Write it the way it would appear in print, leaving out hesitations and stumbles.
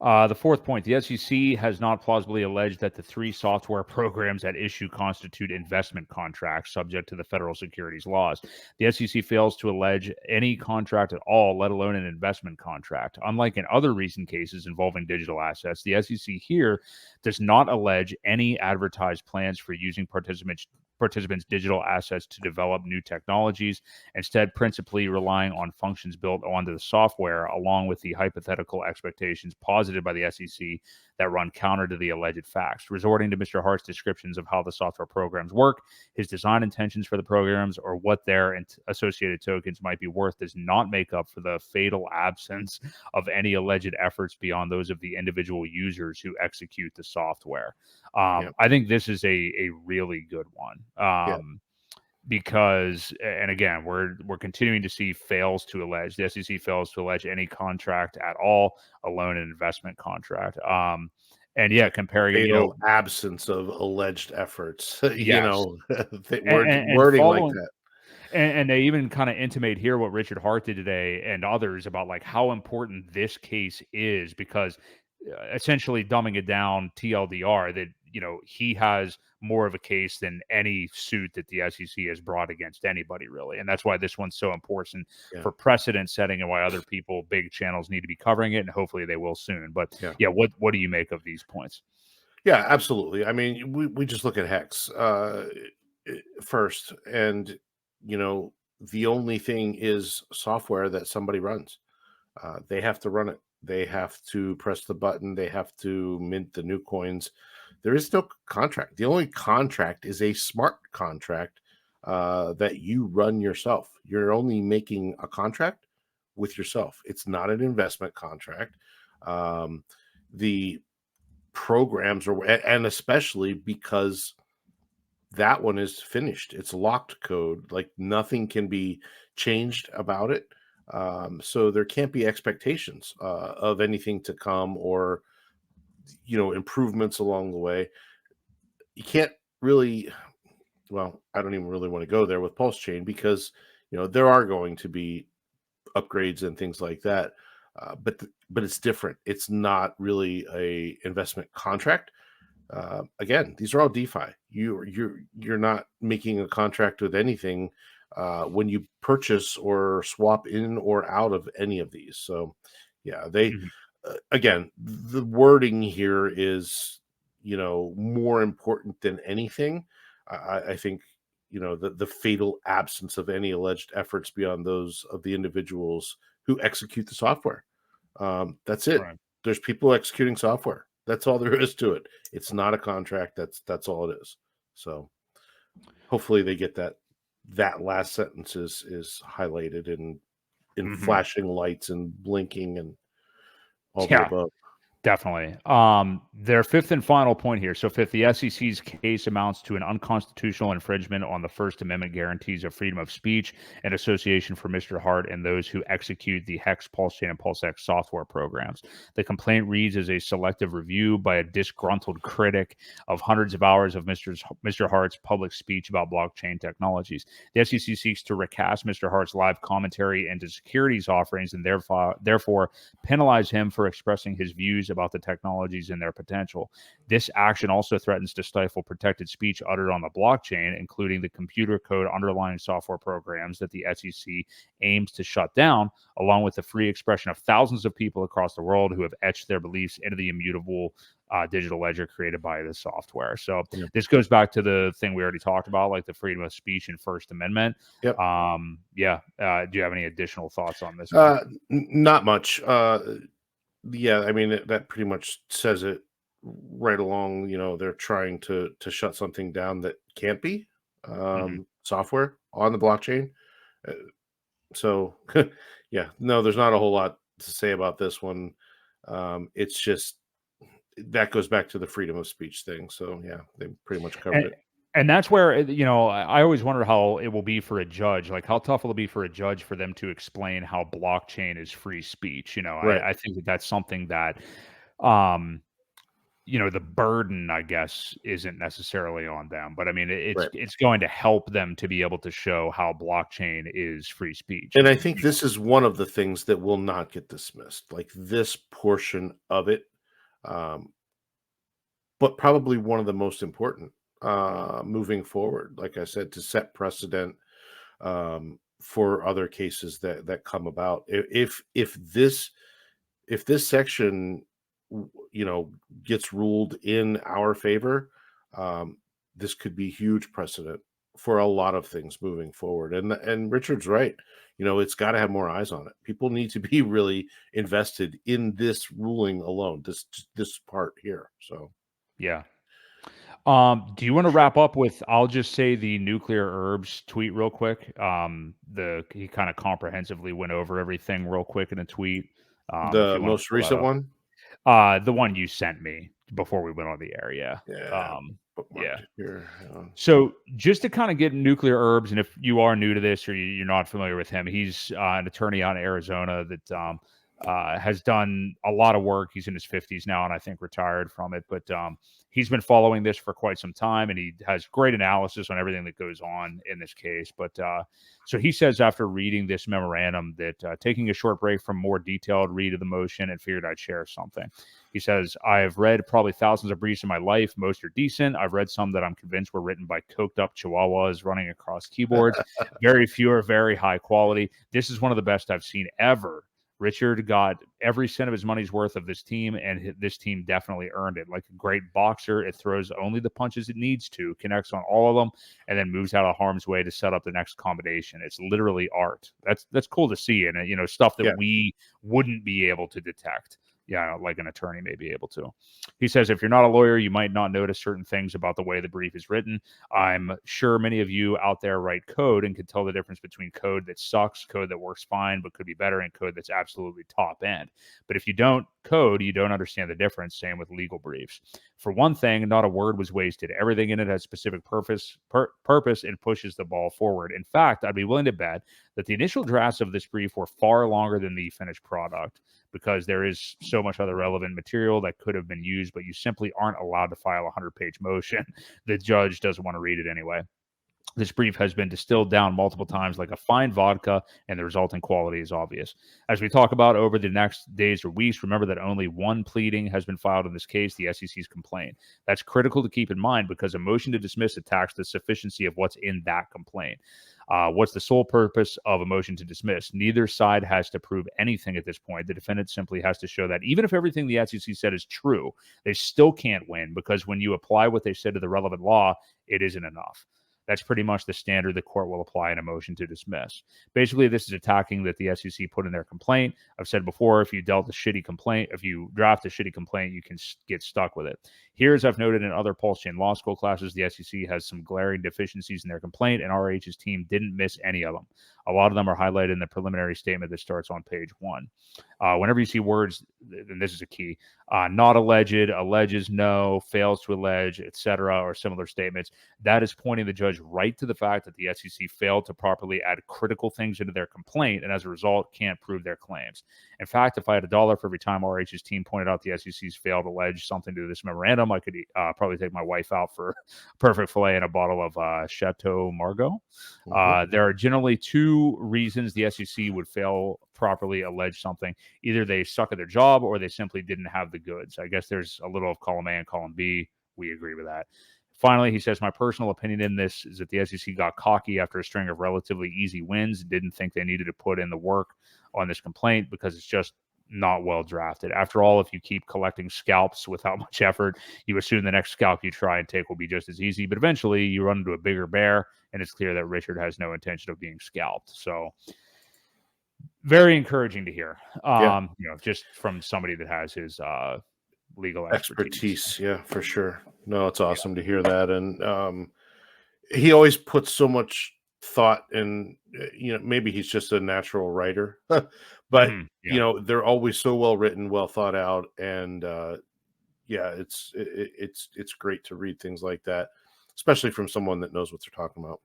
The fourth point, the SEC has not plausibly alleged that the three software programs at issue constitute investment contracts subject to the federal securities laws. The SEC fails to allege any contract at all, let alone an investment contract. Unlike in other recent cases involving digital assets, the SEC here does not allege any advertised plans for using participants' digital assets to develop new technologies, instead principally relying on functions built onto the software, along with the hypothetical expectations posited by the SEC that run counter to the alleged facts. Resorting to Mr. Hart's descriptions of how the software programs work, his design intentions for the programs, or what their associated tokens might be worth does not make up for the fatal absence of any alleged efforts beyond those of the individual users who execute the software. I think this is a really good one. Because, and again, we're continuing to see fails to allege. The SEC fails to allege any contract at all, alone an investment contract. And yeah, comparing it, absence of alleged efforts, yes, wording like that. And they even kind of intimate here what Richard Hart did today and others about like how important this case is, because essentially dumbing it down, TLDR, that he has more of a case than any suit that the SEC has brought against anybody, really. And that's why this one's so important for precedent setting, and why other people, big channels, need to be covering it, and hopefully they will soon. But what do you make of these points? Yeah, absolutely. I mean, we just look at Hex first, and the only thing is software that somebody runs. They have to run it. They have to press the button. They have to mint the new coins. There is no contract. The only contract is a smart contract that you run yourself. You're only making a contract with yourself. It's not an investment contract. The programs are, and especially because that one is finished. It's locked code. Like nothing can be changed about it. So there can't be expectations of anything to come, or improvements along the way. You can't really, well, I don't even really want to go there with Pulse Chain, because there are going to be upgrades and things like that, but it's different. It's not really a investment contract. Again, these are all DeFi. You're not making a contract with anything when you purchase or swap in or out of any of these. So yeah, they again, the wording here is more important than anything. I think the fatal absence of any alleged efforts beyond those of the individuals who execute the software. That's it. Right. There's people executing software. That's all there is to it. It's not a contract. That's all it is. So hopefully they get that last sentence is highlighted in flashing lights and blinking and all the above. Definitely. Their fifth and final point here. So fifth, the SEC's case amounts to an unconstitutional infringement on the First Amendment guarantees of freedom of speech and association for Mr. Hart and those who execute the Hex, Pulse Chain, and PulseX software programs. The complaint reads as a selective review by a disgruntled critic of hundreds of hours of Mr. Hart's public speech about blockchain technologies. The SEC seeks to recast Mr. Hart's live commentary into securities offerings and therefore penalize him for expressing his views about the technologies and their potential. This action also threatens to stifle protected speech uttered on the blockchain, including the computer code underlying software programs that the SEC aims to shut down, along with the free expression of thousands of people across the world who have etched their beliefs into the immutable digital ledger created by this software. So this goes back to the thing we already talked about, like the freedom of speech and First Amendment. Yep. Do you have any additional thoughts on this? Not much. Yeah, I mean, that pretty much says it right along. They're trying to shut something down that can't be software on the blockchain. So yeah, no, there's not a whole lot to say about this one. It's just that goes back to the freedom of speech thing. So yeah, they pretty much covered it. And that's where, I always wonder how it will be for a judge. Like, how tough will it be for a judge for them to explain how blockchain is free speech? Right. I think that's something that, the burden, I guess, isn't necessarily on them. But I mean, it's going to help them to be able to show how blockchain is free speech. And I think this is one of the things that will not get dismissed. Like this portion of it Um, but probably one of the most important moving forward, like I said, to set precedent for other cases that come about. If this section, you know, gets ruled in our favor, um, this could be huge precedent for a lot of things moving forward. And Richard's right. You know, it's got to have more eyes on it. People need to be really invested in this ruling alone, this part here. So Yeah. Do you want to wrap up with, I'll just say the nuclear herbs tweet real quick. He kind of comprehensively went over everything real quick in a tweet. If the you want to most pull that recent up. one, The one you sent me before we went on the air, yeah. yeah, Um, yeah. bookmarked it here. Hang on. So just to kind of get nuclear herbs, and if you are new to this or you're not familiar with him, he's an attorney out in Arizona that has done a lot of work. He's in his 50s now, and I think retired from it. But he's been following this for quite some time, and he has great analysis on everything that goes on in this case. But so he says after reading this memorandum that taking a short break from more detailed read of the motion and figured I'd share something. He says, I've read probably thousands of briefs in my life. Most are decent. I've read some that I'm convinced were written by coked up chihuahuas running across keyboards. Very few are very high quality. This is one of the best I've seen ever. Richard got every cent of his money's worth of this team, and this team definitely earned it. Like a great boxer, it throws only the punches it needs to, connects on all of them, and then moves out of harm's way to set up the next combination. It's literally art. That's cool to see, and stuff that Yeah, we wouldn't be able to detect. Yeah, like an attorney may be able to. He says, if you're not a lawyer, you might not notice certain things about the way the brief is written. I'm sure many of you out there write code and can tell the difference between code that sucks, code that works fine but could be better, and code that's absolutely top end. But if you don't code, you don't understand the difference. Same with legal briefs. For one thing, not a word was wasted. Everything in it has specific purpose and pushes the ball forward. In fact, I'd be willing to bet that the initial drafts of this brief were far longer than the finished product, because there is so much other relevant material that could have been used, but you simply aren't allowed to file a 100-page motion. The judge doesn't want to read it anyway. This brief has been distilled down multiple times like a fine vodka, and the resulting quality is obvious. As we talk about over the next days or weeks, remember that only one pleading has been filed in this case, the SEC's complaint. That's critical to keep in mind, because a motion to dismiss attacks the sufficiency of what's in that complaint. What's the sole purpose of a motion to dismiss? Neither side has to prove anything at this point. The defendant simply has to show that even if everything the SEC said is true, they still can't win, because when you apply what they said to the relevant law, it isn't enough. That's pretty much the standard the court will apply in a motion to dismiss. Basically, this is attacking that the SEC put in their complaint. I've said before, if you draft a shitty complaint, you can get stuck with it. Here, as I've noted in other Pulse Chain Law School classes, the SEC has some glaring deficiencies in their complaint, and RH's team didn't miss any of them. A lot of them are highlighted in the preliminary statement that starts on page 1. Whenever you see words, and this is a key, not alleged, alleges no, fails to allege, etc., or similar statements, that is pointing the judge right to the fact that the SEC failed to properly add critical things into their complaint, and as a result, can't prove their claims. In fact, if I had $1 for every time RH's team pointed out the SEC's failed to allege something to this memorandum, I could probably take my wife out for perfect filet and a bottle of Chateau Margaux. There are generally two reasons the SEC would fail properly allege something. Either they suck at their job, or they simply didn't have the goods. I guess there's a little of column A and column B. We agree with that. Finally, he says, my personal opinion in this is that the SEC got cocky after a string of relatively easy wins and didn't think they needed to put in the work on this complaint, because it's just not well drafted. After all, if you keep collecting scalps without much effort, you assume the next scalp you try and take will be just as easy, but eventually you run into a bigger bear, and it's clear that Richard has no intention of being scalped. So very encouraging to hear, yeah, just from somebody that has his legal expertise. Yeah, for sure. No, it's Yeah. awesome to hear that. And he always puts so much thought in, maybe he's just a natural writer, but Yeah. they're always so well written, well thought out. And yeah, it's great to read things like that, especially from someone that knows what they're talking about.